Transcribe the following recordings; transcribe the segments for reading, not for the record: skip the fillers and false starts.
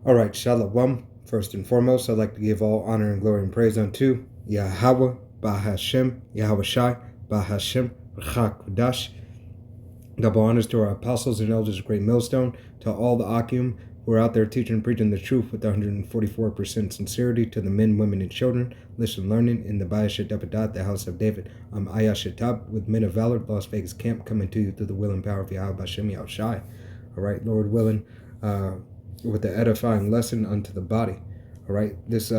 All right, Shalom. First and foremost, I'd like to give all honor and glory and praise unto Yahweh, Bahashem, Yahweh Shai, Bahashem, Mercchdise. Double honors to our apostles and elders of Great Millstone, to all the Akim who are out there teaching and preaching the truth with 144% sincerity, to the men, women, and children, listen, learning in the Bayashat Depadat, the house of David. I'm Ayashatab with men of valor, Las Vegas camp, coming to you through the will and power of Yahweh Bashem Yahweh Shai. All right, Lord willing, with the edifying lesson unto the body. All right, this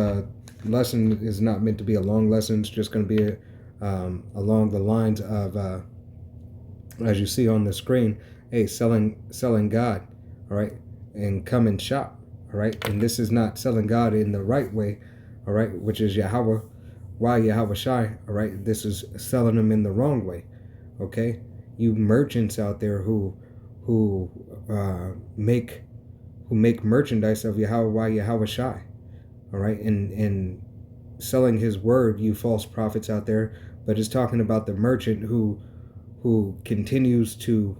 lesson is not meant to be a long lesson. It's just going to be along the lines of, as you see on the screen, hey, selling God, all right, and come and shop, all right. And this is not selling God in the right way, all right, which is Yahweh, why Yahweh Shai, all right. This is selling them in the wrong way, okay. You merchants out there who make merchandise of Yahweh Shai, all right, and selling his word, you false prophets out there. But it's talking about the merchant who continues to,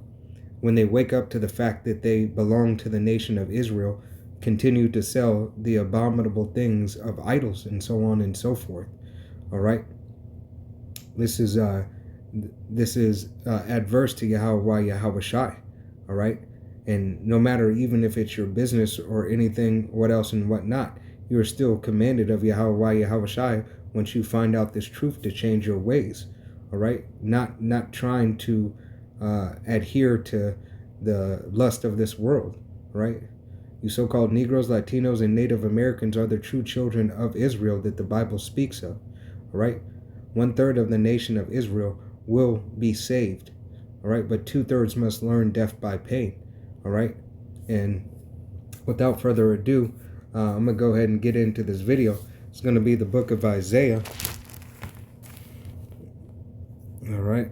when they wake up to the fact that they belong to the nation of Israel, continue to sell the abominable things of idols and so on and so forth. All right, this is adverse to Yahweh Shai, all right. And no matter, even if it's your business or anything, what else and whatnot, you are still commanded of Yahweh Shai once you find out this truth to change your ways. All right, not trying to adhere to the lust of this world. Right, you so-called Negroes, Latinos, and Native Americans are the true children of Israel that the Bible speaks of. All right, 1/3 of the nation of Israel will be saved. All right, but 2/3 must learn death by pain. All right, and without further ado, I'm gonna go ahead and get into this video. It's gonna be the book of Isaiah. All right.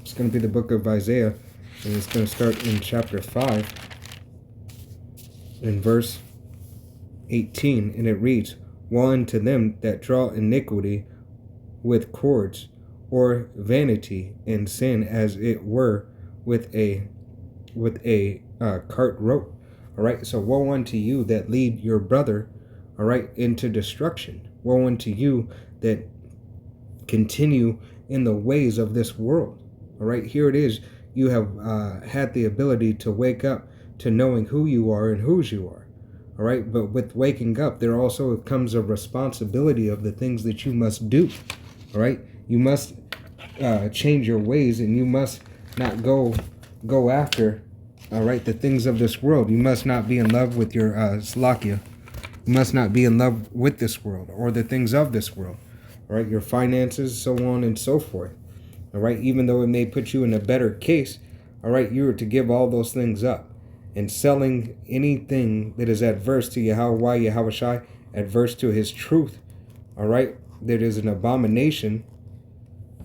It's going to be the book of Isaiah, and it's going to start in chapter 5, in verse 18, and it reads, "Woe unto them that draw iniquity with cords, or vanity and sin, as it were with a cart rope." All right, so woe unto you that lead your brother, all right, into destruction. Woe unto you that continue in the ways of this world. All right, here it is. You have had the ability to wake up to knowing who you are and whose you are. All right, but with waking up, there also comes a responsibility of the things that you must do. All right, you must change your ways, and you must not go after, all right, the things of this world. You must not be in love with your slakia. You must not be in love with this world or the things of this world. All right, your finances, so on and so forth. All right, even though it may put you in a better case, all right, you are to give all those things up. And selling anything that is adverse to Yahweh Shai, adverse to his truth, all right, that is an abomination,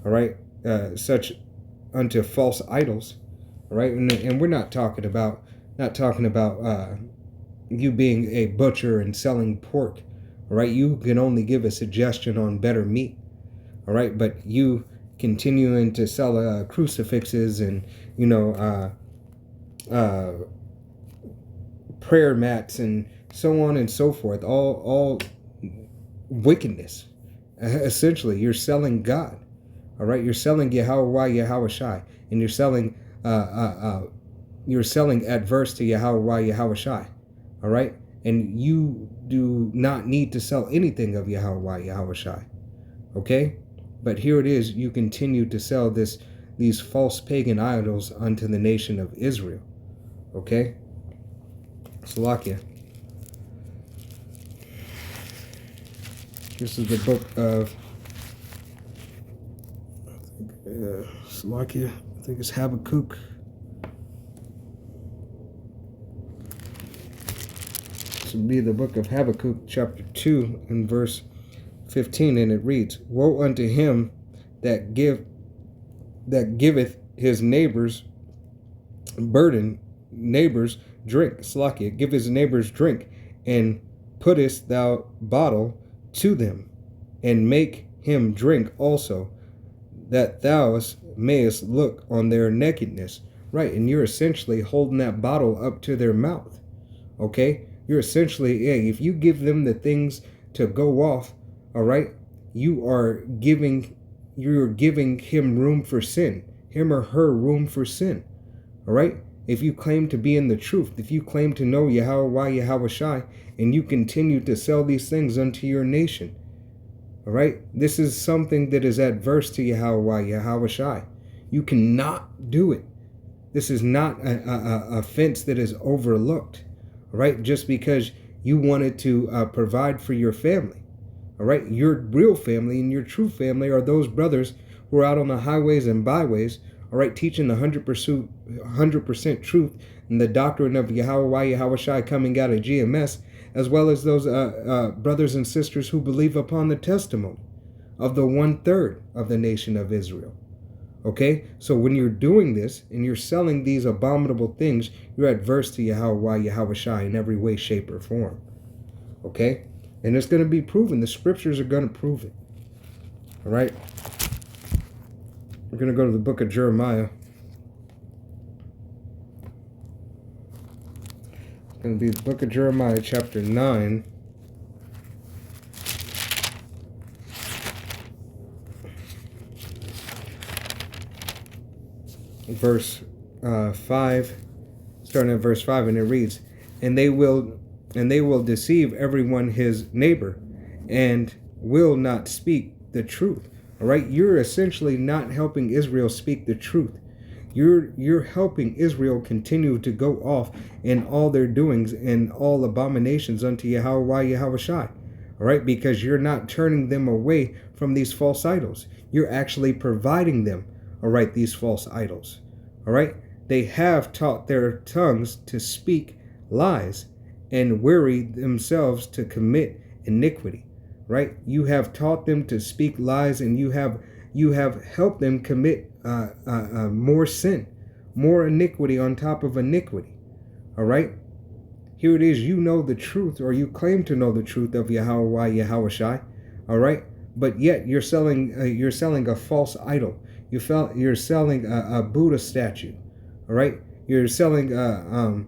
all right, such unto false idols, all right. And we're not talking about you being a butcher and selling pork. All right, you can only give a suggestion on better meat. All right, but you continuing to sell crucifixes and, you know, prayer mats and so on and so forth, all wickedness. Essentially, you're selling God. All right, you're selling Yahweh Shai, and you're selling adverse to Yahweh Shai. All right, and you do not need to sell anything of Yahweh Shai. Okay, but here it is. You continue to sell these false pagan idols unto the nation of Israel. Okay, Salakia. This is the book of Salakia. I think it's Habakkuk. This would be the book of Habakkuk, chapter 2, and verse 15, and it reads, "Woe unto him that giveth his neighbors drink, Slakia, give his neighbors drink, and puttest thou bottle to them, and make him drink also, that thou mayest look on their nakedness. Right, and you're essentially holding that bottle up to their mouth. Okay, you're essentially, yeah, if you give them the things to go off, all right, you're giving him room for sin, him or her room for sin. All right, if you claim to be in the truth, if you claim to know Yahweh Yahweh Shai, and you continue to sell these things unto your nation, all right, this is something that is adverse to Yahweh Yahweh Shai. You cannot do it. This is not a offense that is overlooked, all right, just because you wanted to provide for your family. All right, your real family and your true family are those brothers who are out on the highways and byways, all right, teaching the 100% truth and the doctrine of Yahweh Yahweh Shai coming out of GMS, as well as those brothers and sisters who believe upon the testimony of the 1/3 of the nation of Israel. Okay, so when you're doing this and you're selling these abominable things, you're adverse to Yahweh Yahweh Shai in every way, shape, or form. Okay, and it's going to be proven. The scriptures are going to prove it. All right, we're going to go to the book of Jeremiah. It's going to be the book of Jeremiah, chapter 9. Verse 5, starting at verse 5, and it reads, and they will deceive everyone his neighbor, and will not speak the truth. All right, you're essentially not helping Israel speak the truth. You're helping Israel continue to go off in all their doings and all abominations unto Yahweh Yahweh Shai. All right, because you're not turning them away from these false idols. You're actually providing them, all right, these false idols. All right, they have taught their tongues to speak lies and weary themselves to commit iniquity. Right, you have taught them to speak lies, and you have helped them commit more sin, more iniquity on top of iniquity. All right, here it is. You know the truth, or you claim to know the truth of Yahweh Yahweh Shai. All right, but yet you're selling a false idol. You're selling a Buddha statue. All right, you're selling the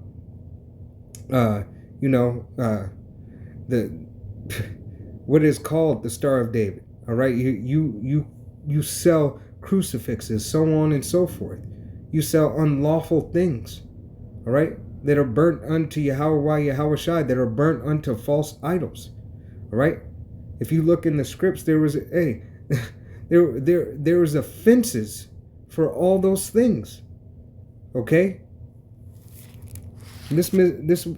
what is called the Star of David. All right, you sell crucifixes, so on and so forth. You sell unlawful things. All right, that are burnt unto Yahweh Yahweh Shai, that are burnt unto false idols. All right, if you look in the scripts, there was there was offenses for all those things. Okay, this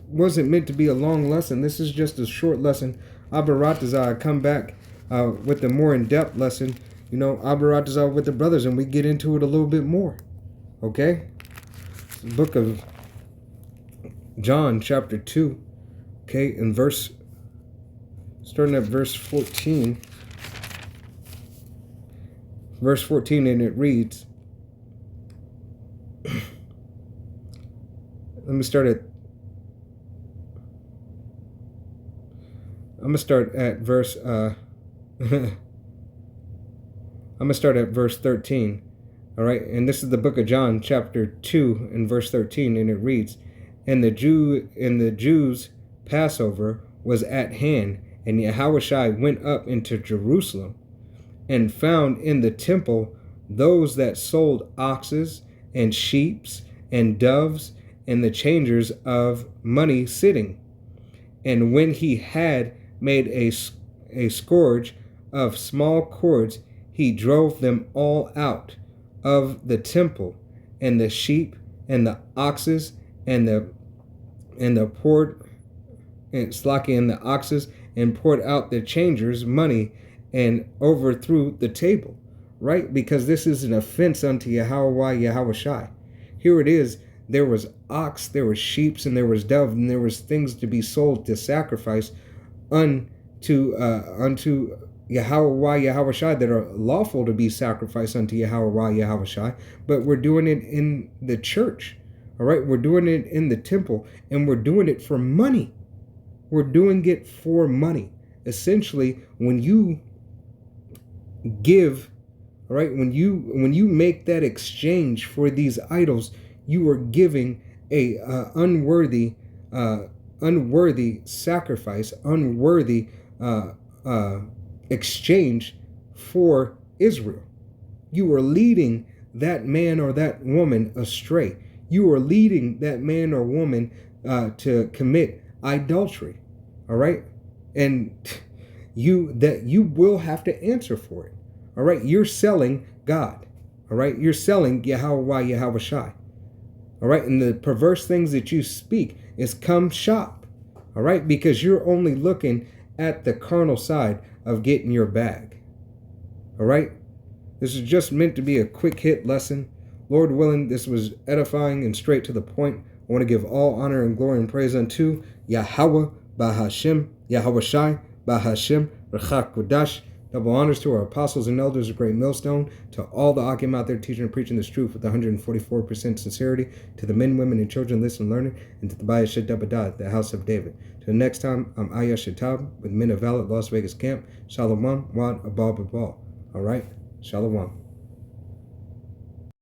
wasn't meant to be a long lesson. This is just a short lesson. Abaratazah, I come back with a more in-depth lesson. You know, Abaratazah with the brothers, and we get into it a little bit more. Okay, book of John, chapter 2. Okay, and starting at verse 14. Verse 14, and it reads, I'm going to start at verse I'm going to start at verse 13. All right, and this is the book of John, chapter 2, and verse 13, and it reads, and the Jews' Passover was at hand, and Yahushua went up into Jerusalem, and found in the temple those that sold oxes and sheep and doves, and the changers of money sitting. And when he had made a scourge of small cords, he drove them all out of the temple, and the sheep and the oxes and the oxes, and poured out the changers' money, and overthrew the table. Right? Because this is an offense unto Yahweh Yahweh Shai. Here it is. There was ox, there was sheep, and there was dove, and there was things to be sold to sacrifice unto Yahweh Yahweh Shai, that are lawful to be sacrificed unto Yahweh Yahweh Shai. But we're doing it in the church. All right, we're doing it in the temple, and we're doing it for money. We're doing it for money. Essentially, when you give All right, when you make that exchange for these idols, you are giving a unworthy sacrifice, unworthy exchange for Israel. You are leading that man or that woman astray. You are leading that man or woman to commit adultery. All right, and you will have to answer for it. All right, you're selling God. All right, you're selling Yahweh Shai. All right, and the perverse things that you speak is come shop. All right, because you're only looking at the carnal side of getting your bag. All right, this is just meant to be a quick hit lesson. Lord willing, this was edifying and straight to the point. I want to give all honor and glory and praise unto Yahweh Bahashem, Yahweh Shai Bahashem, Rechak Kodash. Double honors to our apostles and elders of Great Millstone, to all the Akim out there teaching and preaching this truth with 144% sincerity, to the men, women, and children listening and learning, and to the Baya Shadabadad, the house of David. Till next time, I'm Aya Shatab with Men of Valor, Las Vegas Camp. Shalom, Wad Abal Babal. All right, Shalom.